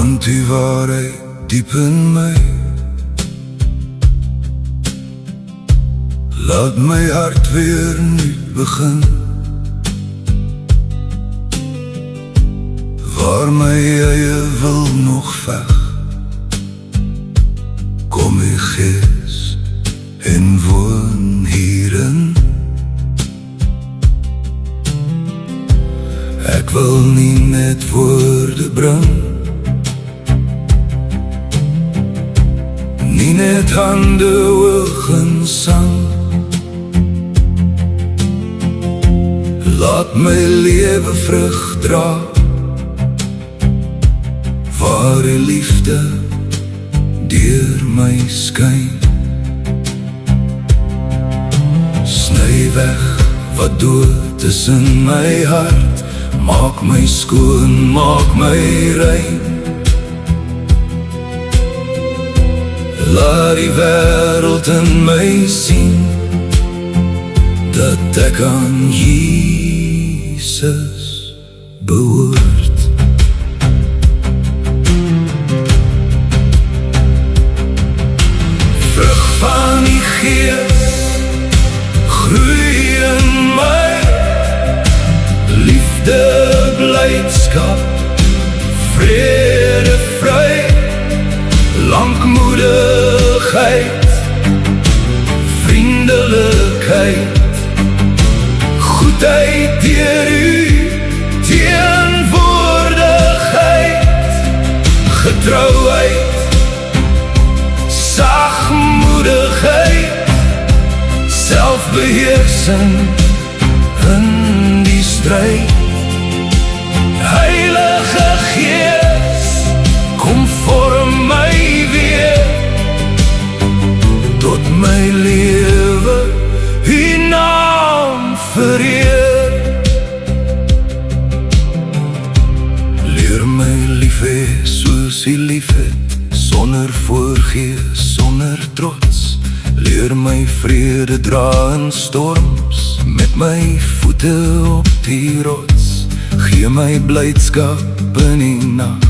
Want die waarheid diep in my laat my hart weer nu begin. Waar my eie wil nog veg, kom die gees en woon hierin. Ek wil nie net woorde bring, nie net hande, oog en sang. Laat my lewe vrug dra, waar die liefde deur my skyn. Sny weg wat dood is in my hart, maak my skoon, maak my rein. Laat die wêreld in my sien dat ek aan Jesus behoort. Vrug van die Gees groei in my, liefde, blydskap, vrede, vry, lankmoedigheid, vriendelikheid, goedheid deur u teenwoordigheid, getrouheid, sagmoedigheid, selfbeheersing in die stryd. Heilige Gees, kom vorm my weer, tot my lewe u naam vereer. Leer my lief hê soos u lief het, sonder voorgee, sonder trots. Leer my vrede dra in storms, met my voete op die rots. Gee my blydskap in die nag,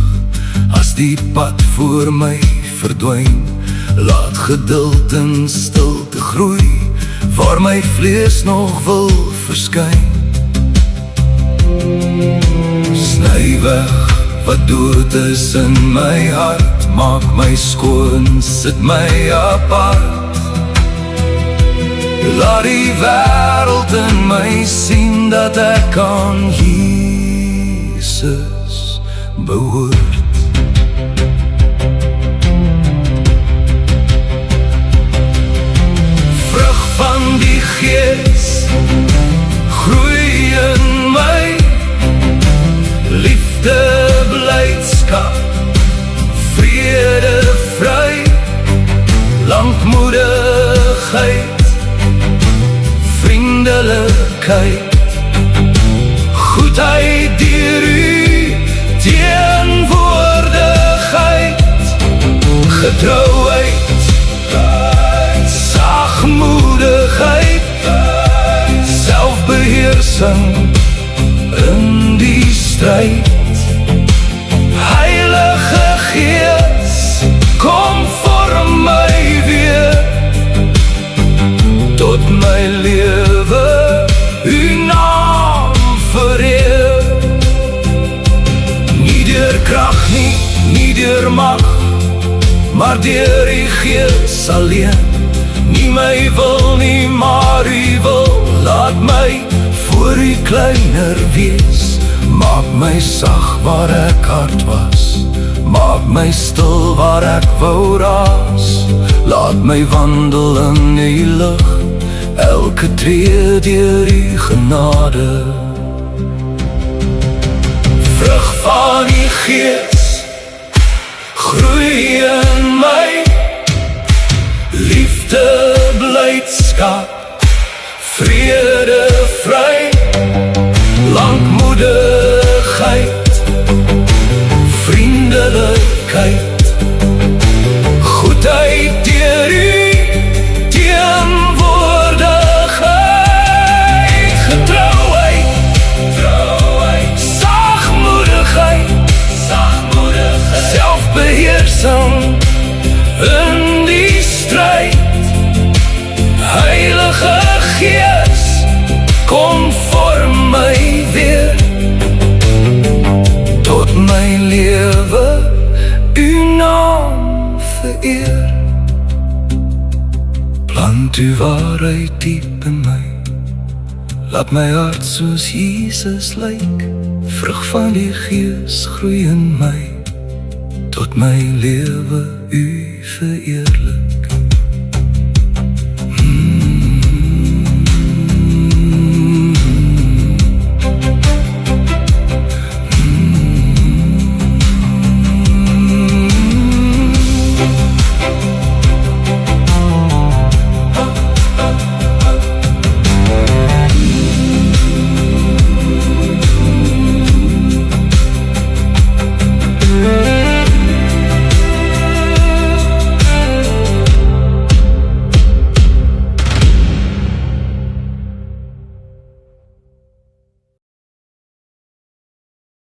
as die pad voor my verdwyn. Laat geduld en stilte groei, waar my vlees nog wil verskyn. Sny weg wat dood is in my hart, maak my skoon, sit my apart. Laat die wêreld in my sien dat ek aan Jesus behoort. Vrug van die Gees groei in my, liefde, blydskap, vrede, vry, lankmoedigheid, vriendelikheid, goedheid deur u teenwoordigheid, getrouheid, sagmoedigheid, selfbeheersing in die stryd. Heilige Gees, kom vorm my weer, tot my lewe u naam vereer. Nie deur krag nie, nie deur mag, maar deur die Gees alleen. Nie my wil nie, maar u wil. Laat my voor u kleiner wees, maak my sag waar ek hard was, maak my stil waar ek wou raas. Laat my wandel in die lig, elke tree deur u genade. Vrug van die Gees groei in my, liefde, blydskap, vrede, vry, lankmoedigheid, vriendelikheid, goedheid deur u teenwoordigheid, getrouheid, sagmoedigheid, self Laat uw waarheid diep in my, laat my hart soos Jesus lyk. Vrug van die Gees groei in my, tot my lewe u verheerlik.